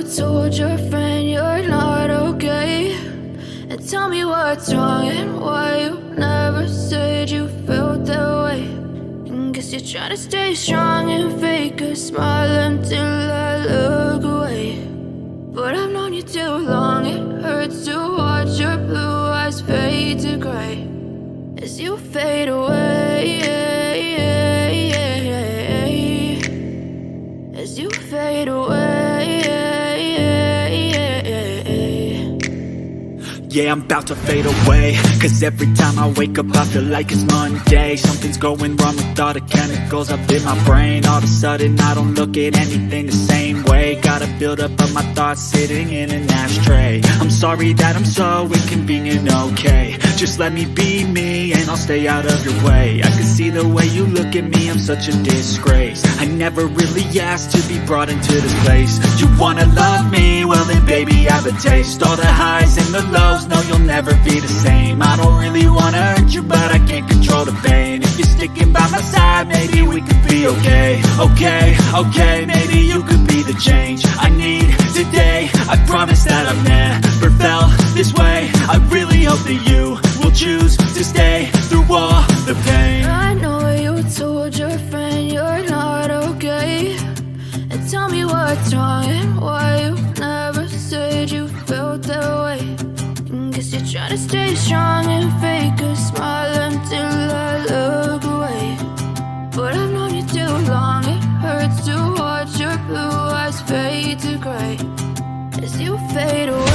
told your friend you're not okay? And tell me what's wrong and why you never said you felt that way. And guess you're trying to stay strong and fake a smile until I look away. But I've known you too long, it hurts to watch your blue eyes fade to gray as you fade away, as you fade away. Yeah, I'm about to fade away, cause every time I wake up I feel like it's Monday. Something's going wrong with all the chemicals up in my brain. All of a sudden I don't look at anything the same way. Got a build up of my thoughts sitting in an ashtray. I'm sorry that I'm so inconvenient, okay? Just let me be me and I'll stay out of your way. I can see the way you look at me, I'm such a disgrace. I never really asked to be brought into this place. You wanna love me? Well then baby, have a taste. All the highs and the lows, no, you'll never be the same. I don't really wanna hurt you, but I can't control the pain. If you're sticking by my side, maybe we could be okay. Okay, maybe you could be the change I need today. I promise that I've never felt this way. I really hope that you will choose to stay through all the pain. I know you told your friend you're not okay. And tell me what's wrong and why you never said you felt that way. Guess you're trying to stay strong and fake a smile until I look away. But I've known you too long, it hurts to watch your blue eyes fade to gray as you fade away.